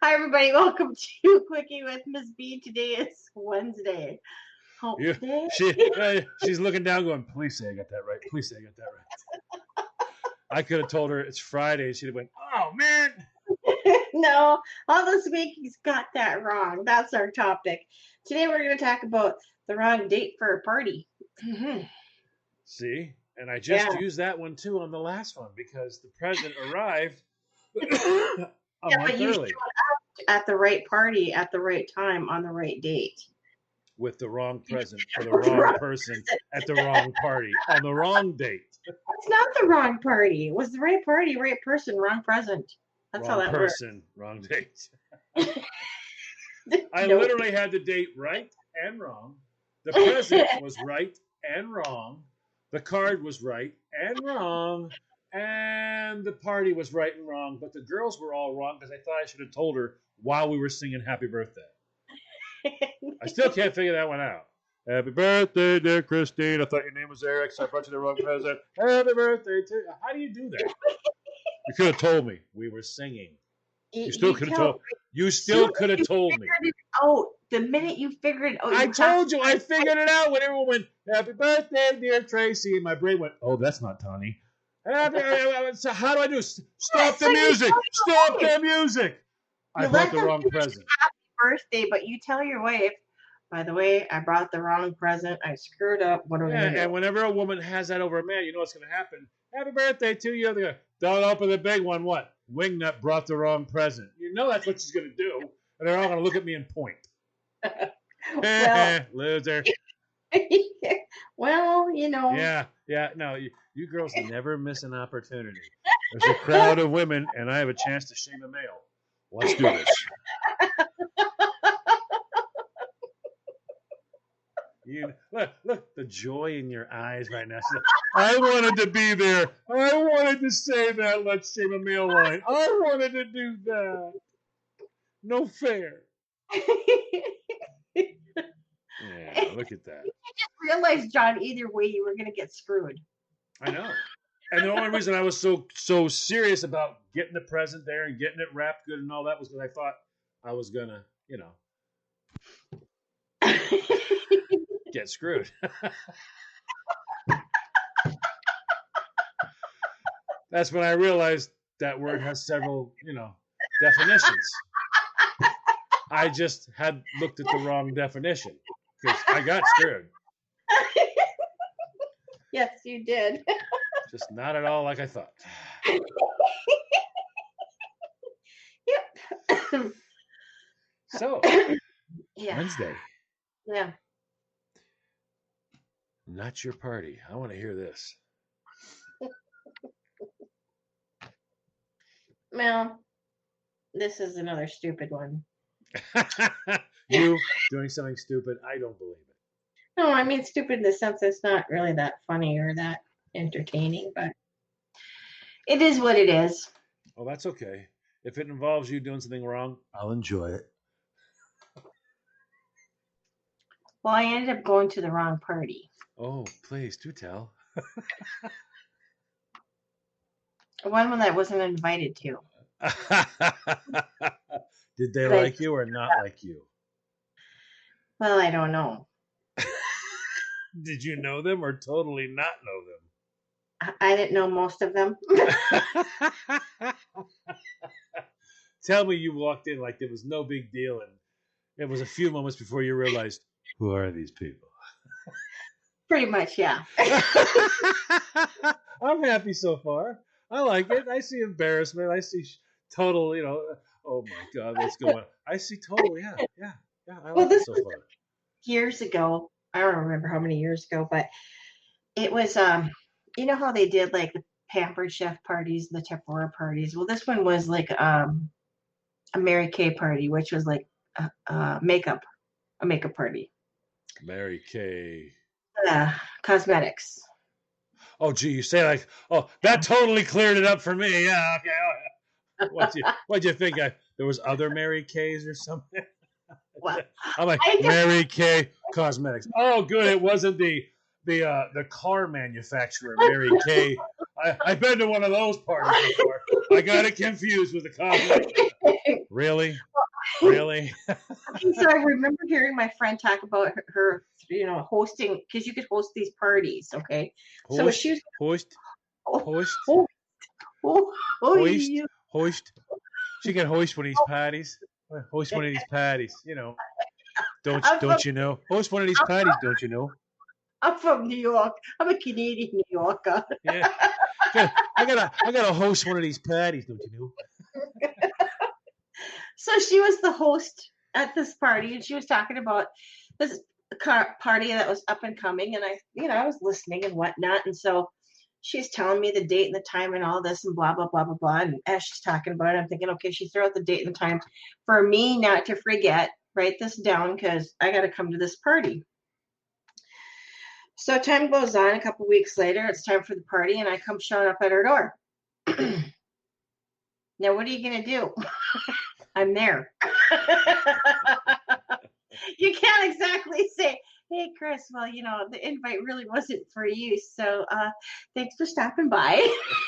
Hi, everybody. Welcome to Quickie with Miss B. Today is Wednesday. Hump Yeah, day. she's looking down, going, "Please say I got that right. Please say I got that right." I could have told her it's Friday. She'd have went, "Oh man." No, all this week he's got that wrong. That's our topic. Today we're going to talk about the wrong date for a party. See, and I Yeah. just used that one too on the last one because the present arrived a month you early showed up at the right party at the right time on the right date. with the wrong present for the wrong person at the wrong party on the wrong date. It's not the wrong party. It was the right party, right person, wrong present. That's wrong how that person, wrong date. I Nope. literally had the date right and wrong. The present was right and wrong. The card was right and wrong. And the party was right and wrong. But the girls were all wrong because I thought I should have told her while we were singing Happy Birthday. I still can't figure that one out. Happy birthday, dear Christine. I thought your name was Eric, so I brought you the wrong present. Happy birthday to you. How do you do that? You could have told me. We were singing. You still could have told. You still could have told me. Oh, the minute you figured out, I told you. I figured it out when everyone went, "Happy birthday, dear Tracy," and my brain went, "Oh, that's not Tawny." So how do I do? Stop the music! Stop the music! I brought the wrong present. Happy birthday, but you tell your wife, by the way, I brought the wrong present. I screwed up. What are we gonna do? And whenever a woman has that over a man, you know what's going to happen. Happy birthday to you. They're going to, don't open the big one. What? Wingnut brought the wrong present. You know that's what she's going to do. And they're all going to look at me and point. Well, loser. well, you know. Yeah. No, you girls never miss an opportunity. There's a crowd of women, and I have a chance to shame a male. Let's do this. Look, the joy in your eyes right now. I wanted to be there. I wanted to say that "Let's shame a male" line. I wanted to do that. No fair. Yeah, look at that. You just realized, John, either way you were going to get screwed. I know. And the only reason I was so serious about getting the present there and getting it wrapped good and all that was because I thought I was going to, get screwed. That's when I realized that word has several, definitions. I just had looked at the wrong definition because I got screwed. Yes, you did. Just not at all like I thought. Yep. So, yeah. Wednesday. Yeah. Not your party. I want to hear this. Well, this is another stupid one. You doing something stupid? I don't believe it. No, I mean stupid in the sense it's not really that funny or that entertaining, but it is what it is. Oh, that's okay. If it involves you doing something wrong, I'll enjoy it. Well, I ended up going to the wrong party. Oh, please do tell. One that I wasn't invited to. Did they like you or not like you? Well, I don't know. Did you know them or totally not know them? I didn't know most of them. Tell me you walked in like there was no big deal and it was a few moments before you realized, who are these people? Pretty much, yeah. I'm happy so far. I like it. I see embarrassment. I see total, oh my God, what's going on? I see total, yeah. I like it so far. Years ago, I don't remember how many years ago, but it was, you know how they did like the Pampered Chef parties, the Tupperware parties? Well, this one was like a Mary Kay party, which was like a makeup party. Mary Kay. Cosmetics. Oh, gee, you say like, oh, that totally cleared it up for me. Yeah, okay. What'd you think? There was other Mary Kays or something? Well, I'm like, Mary Kay Cosmetics. Oh, good. It wasn't the car manufacturer, Mary Kay. I've been to one of those parties before. I got it confused with the cosmetics. Really? Really? So I remember hearing my friend talk about her hosting, because you could host these parties. Okay, so Hoist, she was, hoist, oh, hoist, oh, oh, oh, hoist, you, hoist. She can hoist one of these patties. Hoist one of these patties. You know, I'm from don't you know? Hoist one of these patties. Don't you know? I'm from New York. I'm a Canadian New Yorker. Yeah. I gotta host one of these patties. Don't you know? So she was the host at this party, and she was talking about this party that was up and coming, and I was listening and whatnot, and so she's telling me the date and the time and all this and blah blah blah blah blah. And as she's talking about it, I'm thinking, okay, she threw out the date and the time for me not to forget. Write this down because I got to come to this party. So time goes on. A couple weeks later, it's time for the party, and I come showing up at her door. Now, what are you gonna do? I'm there. You can't exactly say, hey, Chris, well, the invite really wasn't for you. So thanks for stopping by.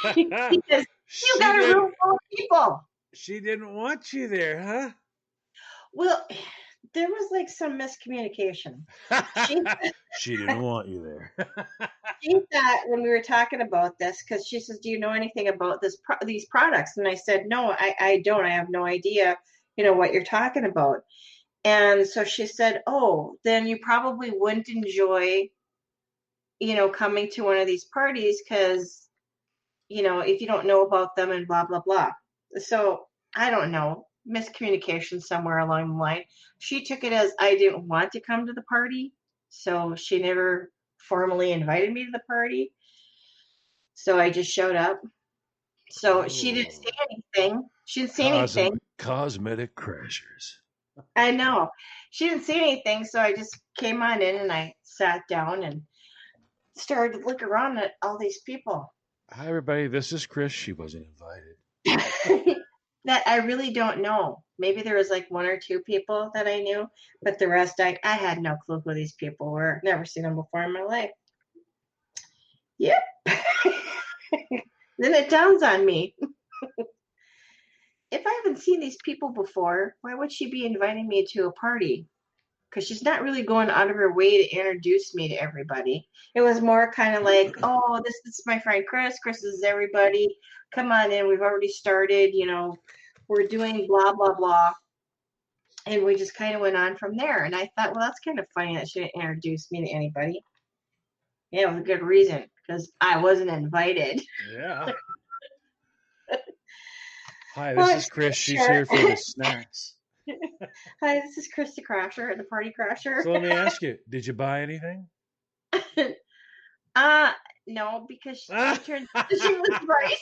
Because you got a room full of people. She didn't want you there, huh? Well, there was like some miscommunication. She didn't want you there. She thought when we were talking about this, because she says, do you know anything about these products? And I said, no, I don't. I have no idea, what you're talking about. And so she said, oh, then you probably wouldn't enjoy, coming to one of these parties because, if you don't know about them and blah, blah, blah. So I don't know, miscommunication somewhere along the line. She took it as I didn't want to come to the party. So she never formally invited me to the party. So I just showed up. So she didn't say anything. She didn't say anything. Cosmetic crashers. I know. She didn't say anything, so I just came on in and I sat down and started to look around at all these people. Hi, everybody. This is Chris. She wasn't invited. That I really don't know. Maybe there was like one or two people that I knew, but the rest I had no clue who these people were. Never seen them before in my life. Yep. Then it dawns on me. If I haven't seen these people before, why would she be inviting me to a party? Because she's not really going out of her way to introduce me to everybody. It was more kind of like, oh, this is my friend Chris. Chris is everybody. Come on in. We've already started. We're doing blah, blah, blah. And we just kind of went on from there. And I thought, well, that's kind of funny that she didn't introduce me to anybody. Yeah, it was a good reason because I wasn't invited. Yeah. Hi, this is Chris. She's here for the snacks. Hi, this is Chris the Crasher, the Party Crasher. So let me ask you, did you buy anything? No, because she was right.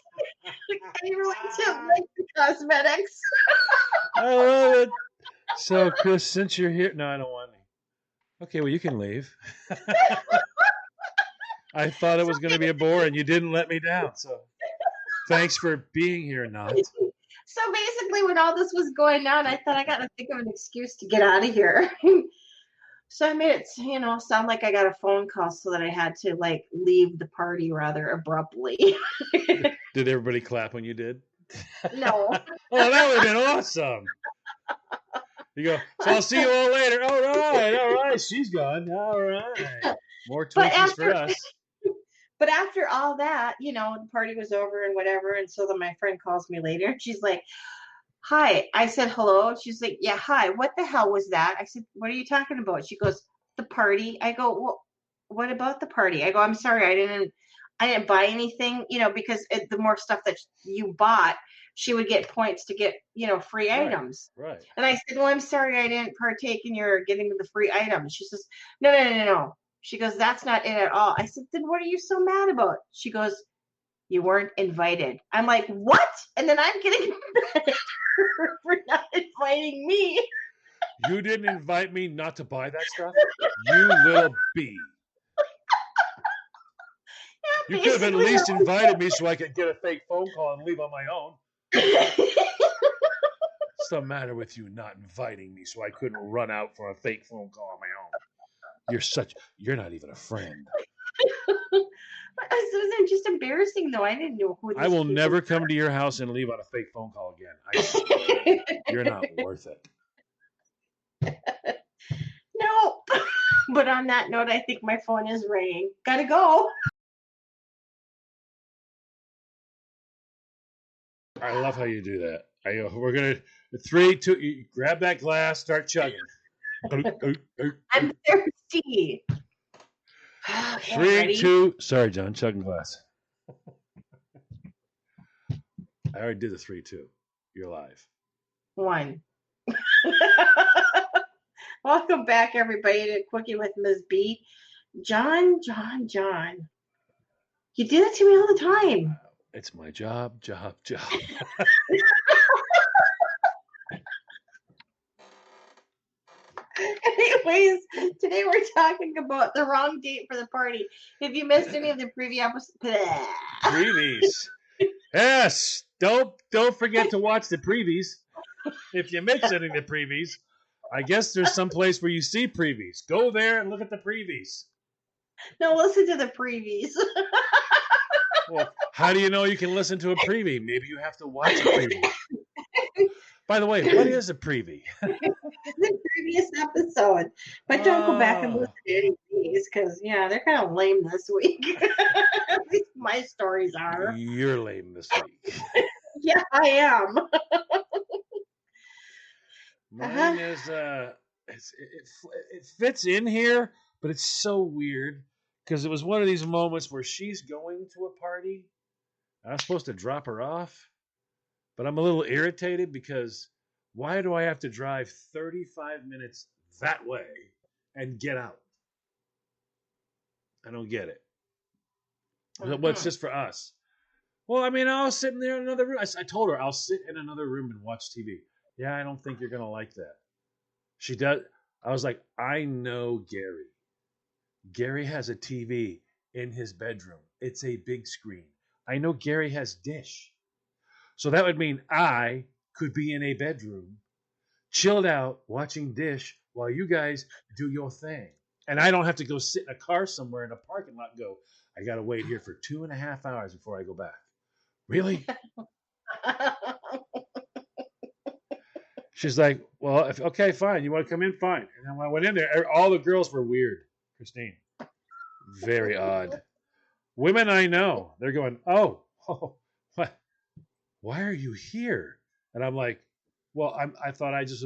I really didn't like the cosmetics. I love it. So, Chris, since you're here, no, I don't want any. Okay, well, you can leave. I thought it was going to be a bore, and you didn't let me down. So, thanks for being here, Not. So basically, when all this was going on, I thought I got to think of an excuse to get out of here. So I made it, sound like I got a phone call so that I had to leave the party rather abruptly. Did everybody clap when you did? No. Oh, that would have been awesome. You go, so I'll see you all later. All right. She's gone. All right. More Twinkies for us. But after all that, the party was over and whatever. And so then my friend calls me later and she's like, hi. I said, hello. She's like, yeah, hi. What the hell was that? I said, what are you talking about? She goes, the party. I go, well, what about the party? I go, I'm sorry. I didn't buy anything, because the more stuff that you bought, she would get points to get, free items. Right. And I said, well, I'm sorry. I didn't partake in your getting the free items. She says, no. She goes, that's not it at all. I said, then what are you so mad about? She goes, you weren't invited. I'm like, what? And then I'm getting mad for not inviting me. You didn't invite me not to buy that stuff? You little bee. Yeah, you could have at least invited me so I could get a fake phone call and leave on my own. What's the matter with you not inviting me so I couldn't run out for a fake phone call on my own? You're not even a friend. It was just embarrassing, though. I didn't know who. I will never come to your house and leave on a fake phone call again. You're not worth it. No. But on that note, I think my phone is ringing. Gotta go. I love how you do that. We're gonna 3, 2. You grab that glass, start chugging. I'm thirsty. Okay, 3, ready? 2. Sorry, John. Chugging glass. I already did the 3, 2. You're live. 1. Welcome back, everybody, to Cooking with Ms. B. John. You do that to me all the time. It's my job. Anyways, today we're talking about the wrong date for the party. If you missed any of the previous Previes. Yes. Don't forget to watch the previes. If you missed any of the previes, I guess there's some place where you see previes. Go there and look at the previes. No, listen to the previes. Well, how do you know you can listen to a preview? Maybe you have to watch a preview. By the way, what is a preview? The previous episode. But don't go back and listen to any of these because, yeah, they're kind of lame this week. At least my stories are. You're lame this week. Yeah, I am. Mine is it fits in here, but it's so weird because it was one of these moments where she's going to a party. I'm supposed to drop her off, but I'm a little irritated because why do I have to drive 35 minutes that way and get out? I don't get it. Well, it's just for us. Well, I mean, I'll sit in there in another room. I told her I'll sit in another room and watch TV. Yeah, I don't think you're going to like that. She does. I was like, I know Gary. Gary has a TV in his bedroom. It's a big screen. I know Gary has Dish. So that would mean I could be in a bedroom, chilled out, watching Dish while you guys do your thing. And I don't have to go sit in a car somewhere in a parking lot and go, I got to wait here for 2.5 hours before I go back. Really? She's like, well, okay, fine. You want to come in? Fine. And then when I went in there, all the girls were weird, Christine. Very odd. Women I know, they're going, oh, what? Why are you here? And I'm like, well, I thought I just,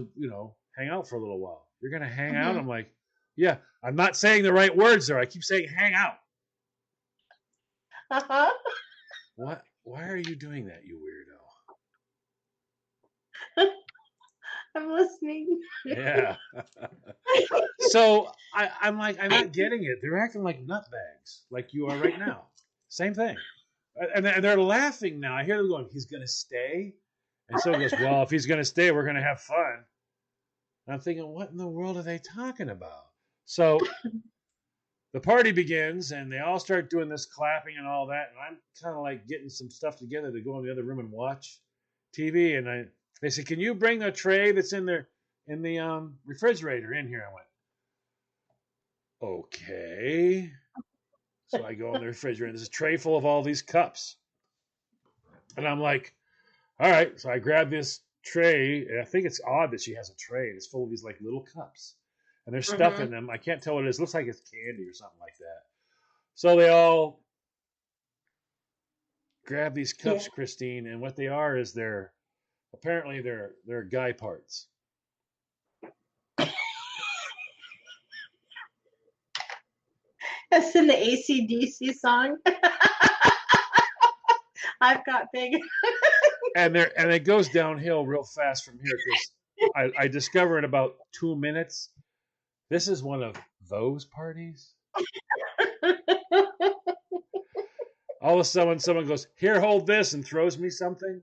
hang out for a little while. You're going to hang out? I'm like, yeah, I'm not saying the right words there. I keep saying hang out. What? Why are you doing that, you weirdo? I'm listening. Yeah. So I'm like, I'm not getting it. They're acting like nutbags, like you are right now. Same thing. And they're laughing now. I hear them going, he's going to stay? And so he goes, well, if he's going to stay, we're going to have fun. And I'm thinking, what in the world are they talking about? So the party begins, and they all start doing this clapping and all that. And I'm kind of like getting some stuff together to go in the other room and watch TV. And they said, can you bring the tray that's in the refrigerator in here? I went, okay. So I go in the refrigerator. There's a tray full of all these cups. And I'm like, all right. So I grab this tray. And I think it's odd that she has a tray. It's full of these like little cups. And there's stuff in them. I can't tell what it is. It looks like it's candy or something like that. So they all grab these cups, Christine. And what they are is apparently they're guy parts. That's in the AC/DC song. I've got big. And it goes downhill real fast from here because I discover in about 2 minutes. This is one of those parties. All of a sudden, someone goes, "Here, hold this," and throws me something.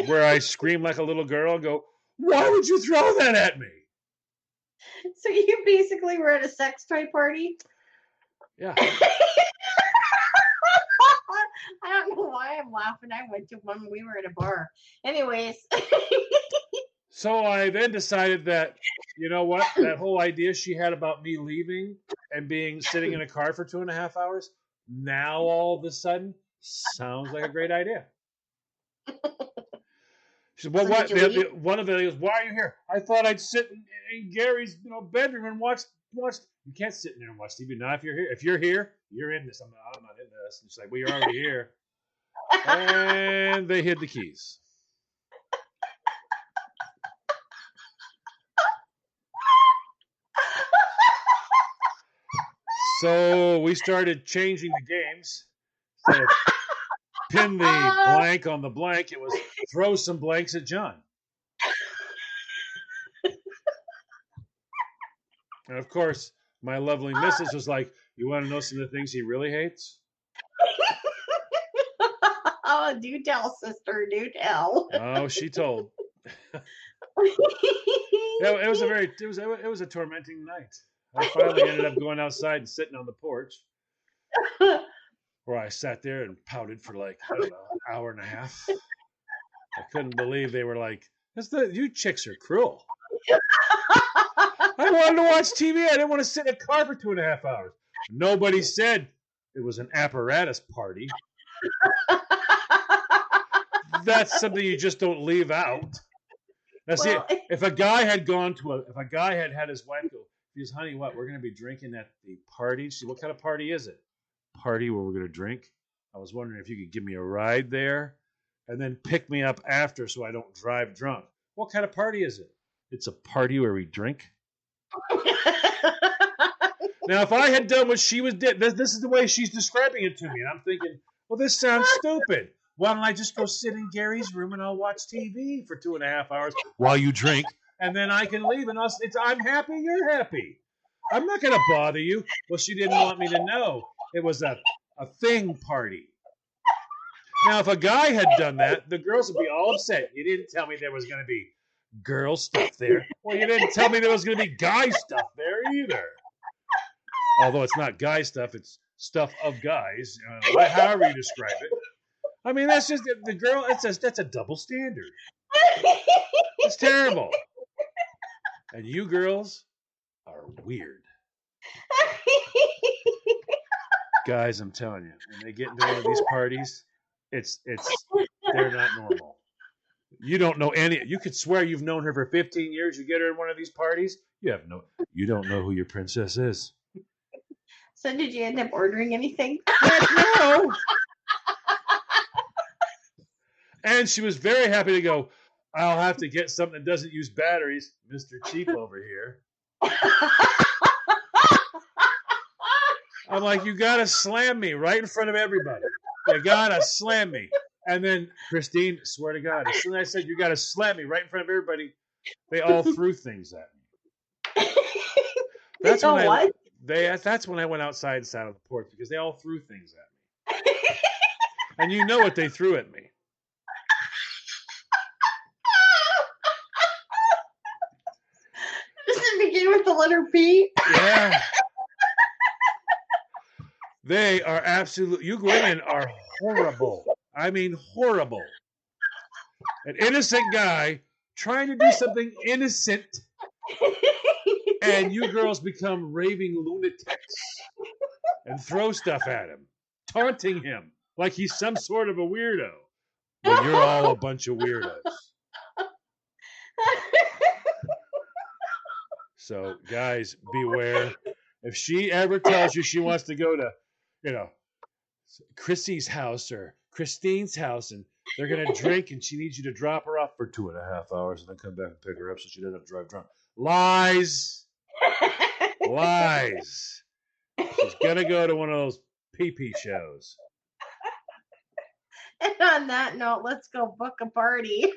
Where I scream like a little girl and go, "Why would you throw that at me?" So you basically were at a sex toy party? Yeah. I don't know why I'm laughing. I went to one when we were at a bar. Anyways. So I then decided that, you know what, that whole idea she had about me leaving and sitting in a car for 2.5 hours, now all of a sudden sounds like a great idea. She said, well, So what? did you leave? One of them goes, why are you here? I thought I'd sit in Gary's bedroom and watch. You can't sit in there and watch TV. Now, if you're here, you're in this. I'm not in this. And she's like, well, you're already here. And they hid the keys. So we started changing the games. Instead of pin the blank on the blank, it was throw some blanks at John. And of course, my lovely missus was like, you want to know some of the things he really hates? Oh, do tell, sister. Do tell. Oh, she told. It was a tormenting night. I finally ended up going outside and sitting on the porch, where I sat there and pouted for like, I don't know, an hour and a half. I couldn't believe they were like, you chicks are cruel. I wanted to watch TV. I didn't want to sit in a car for 2.5 hours. Nobody said it was an apparatus party. That's something you just don't leave out. Now, see, if a guy had had his wife go, because, honey, what? We're going to be drinking at the party. She said, what kind of party is it? Party where we're going to drink. I was wondering if you could give me a ride there and then pick me up after so I don't drive drunk. What kind of party is it? It's a party where we drink. Now, if I had done what she did, this is the way she's describing it to me. And I'm thinking, well, this sounds stupid. Why don't I just go sit in Gary's room and I'll watch TV for 2.5 hours while you drink, and then I can leave and I'm happy, you're happy. I'm not going to bother you. Well, she didn't want me to know. It was a thing party. Now, if a guy had done that, the girls would be all upset. You didn't tell me there was going to be girl stuff there. Well, you didn't tell me there was going to be guy stuff there either. Although it's not guy stuff, it's stuff of guys, however you describe it. I mean, that's just the girl. That's a double standard. It's terrible. And you girls are weird. Guys, I'm telling you, when they get into one of these parties, they're not normal. You don't know any. You could swear you've known her for 15 years. You get her in one of these parties, you don't know who your princess is. So did you end up ordering anything? No. And she was very happy to go, I'll have to get something that doesn't use batteries, Mr. Cheap over here. I'm like, you got to slam me right in front of everybody. You got to slam me. And then Christine, swear to God, as soon as I said, you got to slam me right in front of everybody, they all threw things at me. That's when I went outside and sat on the porch, because they all threw things at me. And you know what they threw at me. Does it begin with the letter P? Yeah. They are you women are horrible. I mean, horrible. An innocent guy trying to do something innocent, and you girls become raving lunatics and throw stuff at him, taunting him like he's some sort of a weirdo, when you're all a bunch of weirdos. So, guys, beware. If she ever tells you she wants to go to, Chrissy's house or Christine's house, and they're going to drink, and she needs you to drop her off for 2.5 hours and then come back and pick her up so she doesn't have to drive drunk. Lies. Lies. She's going to go to one of those pee-pee shows. And on that note, let's go book a party.